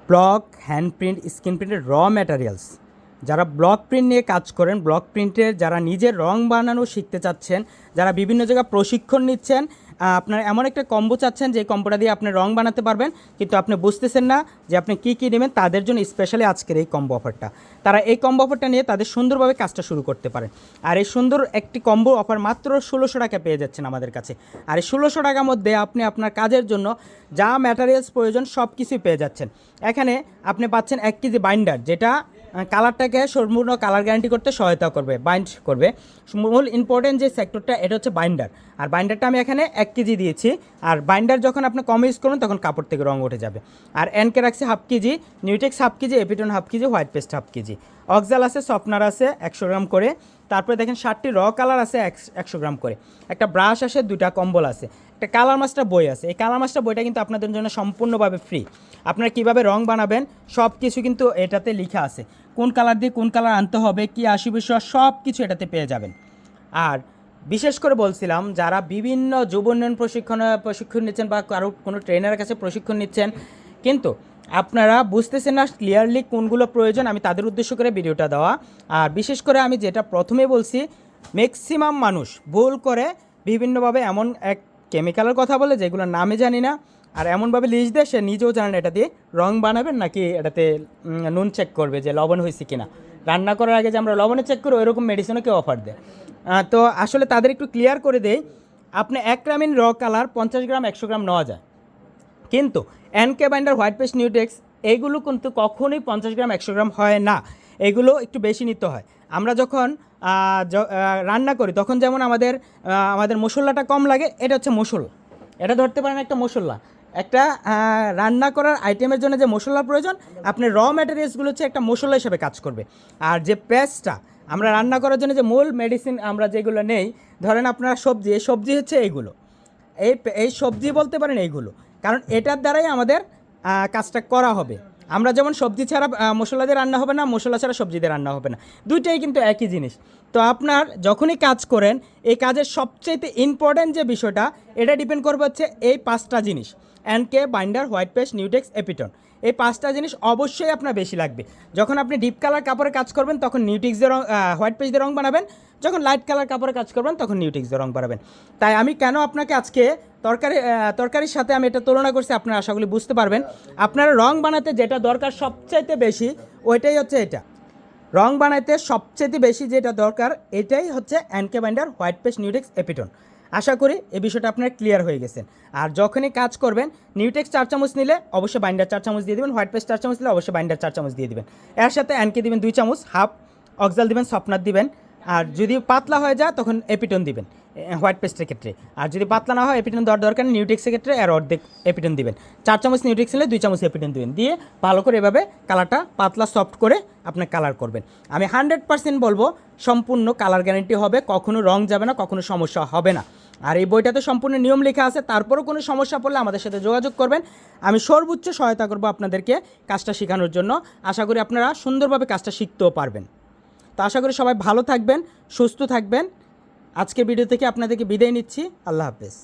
Block, hand print, screen প্রিন্টের materials, যারা block print নিয়ে কাজ করেন, ব্লক প্রিন্টের যারা নিজের রং বানানো শিখতে চাচ্ছেন, যারা বিভিন্ন জায়গায় প্রশিক্ষণ নিচ্ছেন, আপনার এমন একটা কম্বো চাচ্ছেন যে কম্বোটা দিয়ে আপনি রং বানাতে পারবেন কিন্তু আপনি বুঝতেছেন না যে আপনি কী কী নেবেন, তাদের জন্য স্পেশালি আজকের এই কম্বো অফারটা। তারা এই কম্বো অফারটা নিয়ে তাদের সুন্দরভাবে কাজটা শুরু করতে পারেন। আর এই সুন্দর একটি কম্বো অফার মাত্র 1600 টাকা পেয়ে যাচ্ছেন আমাদের কাছে। আর এই 1600 টাকার মধ্যে আপনি আপনার কাজের জন্য যা ম্যাটেরিয়ালস প্রয়োজন সব কিছুই পেয়ে যাচ্ছেন। এখানে আপনি পাচ্ছেন 1 কেজি বাইন্ডার, যেটা কালারটাকে সম্পূর্ণ কালার গ্যারান্টি করতে সহায়তা করবে, বাইন্ড করবে। মূল ইম্পর্টেন্ট যে সেক্টরটা এটা হচ্ছে বাইন্ডার। আর বাইন্ডারটা আমি এখানে 1 কেজি দিয়েছি। আর বাইন্ডার যখন আপনি কম ইউজ করুন তখন কাপড় থেকে রং উঠে যাবে। আর এনকে রাখছি 1/2 কেজি, নিউটেক্স 1/2 কেজি, এপিটন 1/2 কেজি, হোয়াইট পেস্ট 1/2 কেজি, অক্সাল আছে, সফটনার আছে 100 গ্রাম করে। তারপরে দেখেন 60টি কালার আছে 100 গ্রাম করে, একটা ব্রাশ আছে, 2টা কম্বল আছে, একটা কালার মাস্টার বই আছে। এই কালার মাস্টার বইটা কিন্তু আপনাদের জন্য সম্পূর্ণভাবে ফ্রি। আপনারা কীভাবে রং বানাবেন সব কিছু কিন্তু এটাতে লেখা আছে, কোন কালার দিয়ে কোন কালার আনতে হবে, কী আসবে, সব কিছু এটাতে পেয়ে যাবেন। আর বিশেষ করে বলছিলাম, যারা বিভিন্ন যুব উন্নয়ন প্রশিক্ষণ নিচ্ছেন বা কারো কোনো ট্রেনারের কাছে প্রশিক্ষণ নিচ্ছেন কিন্তু আপনারা বুঝতেছেন না ক্লিয়ারলি কোনগুলো প্রয়োজন, আমি তাদের উদ্দেশ্য করে ভিডিওটা দেওয়া। আর বিশেষ করে আমি যেটা প্রথমে বলছি, ম্যাক্সিমাম মানুষ ভুল করে বিভিন্নভাবে এমন এক কেমিক্যালের কথা বলে যেগুলো নামে জানি না, আর এমনভাবে লিস্ট দেয় সে নিজেও জানেন এটা দিয়ে রং বানাবেন নাকি এটাতে নুন চেক করবে যে লবণ হয়েছে কিনা। রান্না করার আগে যে আমরা লবণে চেক করি ওইরকম মেডিসিনও কেউ অফার দেয়। তো আসলে তাদের একটু ক্লিয়ার করে দেই, আপনি 1 গ্রামিন কালার 50 গ্রাম 100 গ্রাম নেওয়া যায়, কিন্তু এনকে বাইন্ডার, হোয়াইট পেস্ট, নিউটেক্স এইগুলো কিন্তু কখনোই 50 গ্রাম 100 গ্রাম হয় না, এগুলো একটু বেশি নিতে হয়। আমরা যখন রান্না করি তখন যেমন আমাদের মশলাটা কম লাগে, এটা হচ্ছে মশলা, এটা ধরতে পারেন একটা মশলা। একটা রান্না করার আইটেমের জন্য যে মশলার প্রয়োজন, আপনার ম্যাটেরিয়ালসগুলো হচ্ছে একটা মশলা হিসেবে কাজ করবে। আর যে পেস্টটা আমরা রান্না করার জন্য যে মূল মেডিসিন আমরা যেগুলো নেই, ধরেন আপনার সবজি, এই সবজি হচ্ছে এইগুলো, এই সবজি বলতে পারেন এইগুলো, কারণ এটার দ্বারাই আমাদের কাজটা করা হবে। আমরা যেমন সবজি ছাড়া মশলা দিয়ে রান্না হবে না, মশলা ছাড়া সবজি দিয়ে রান্না হবে না, দুইটাই কিন্তু একই জিনিস। তো আপনার যখনই কাজ করেন এই কাজের সবচেয়ে ইম্পর্ট্যান্ট যে বিষয়টা, এটা ডিপেন্ড করবে হচ্ছে এই 5টা জিনিস, এনকে, বাইন্ডার, হোয়াইট পেস্ট, নিউটেক্স, এপিটন। এই 5টা জিনিস অবশ্যই আপনার বেশি লাগবে। যখন আপনি ডিপ কালার কাপড়ে কাজ করবেন তখন নিউটেক্স দিয়ে হোয়াইট পেস্ট দিয়ে রং বানাবেন, যখন লাইট কালার কাপড়ে কাজ করবেন তখন নিউটেক্স দিয়ে রং বানাবেন। তাই আমি কেন আপনাকে আজকে তরকারির সাথে আমি এটা তুলনা করছি, আপনারা আশাগুলি বুঝতে পারবেন। আপনারা রং বানাতে যেটা দরকার সবচাইতে বেশি, ওইটাই হচ্ছে এটা। রং বানাইতে সবচেয়ে বেশি যেটা দরকার এটাই হচ্ছে এনকে বাইন্ডার, হোয়াইট পেস্ট, নিউটেক্স, এপিটন। আশা করি এই বিষয়টা আপনার ক্লিয়ার হয়ে গেছেন। আর যখনই কাজ করবেন নিউটেক্স 4 চামচ নিলে অবশ্যই বাইন্ডার 4 চামচ দিয়ে দেবেন, হোয়াইট পেস্ট 4 চামচ নিলে অবশ্যই বাইন্ডার 4 চামচ দিয়ে দেবেন। এর সাথে এনকে দিবেন 2 চামচ, হাফ অক্সাল দিবেন, সফটনার দিবেন। আর যদি পাতলা হয়ে যায় তখন এপিটন দিবেন হোয়াইট পেস্টের ক্ষেত্রে। আর যদি পাতলা না হয় এপিটন দেওয়ার দরকার নেই, নিউটেক্সের ক্ষেত্রে আর অর্ধেক এপিটন দিবেন। 4 চামচ নিউটেক্স নিলে 2 চামচ এপিটন দিবেন, দিয়ে ভালো করে এভাবে কালারটা পাতলা সফট করে আপনি কালার করবেন। আমি 100% বলবো সম্পূর্ণ কালার গ্যারান্টি হবে, কখনো রং যাবে না, কখনো সমস্যা হবে না। আর এই বইটাতে সম্পূর্ণ নিয়ম লেখা আছে, তারপরেও কোনো সমস্যা পড়লে আমাদের সাথে যোগাযোগ করবেন, আমি সর্বোচ্চ সহায়তা করবো আপনাদেরকে কাজটা শেখানোর জন্য। আশা করি আপনারা সুন্দরভাবে কাজটা শিখতেও পারবেন। তো আশা করি সবাই ভালো থাকবেন, সুস্থ থাকবেন। আজকের ভিডিও থেকে আপনাদেরকে বিদায় নিচ্ছি। আল্লাহ হাফেজ।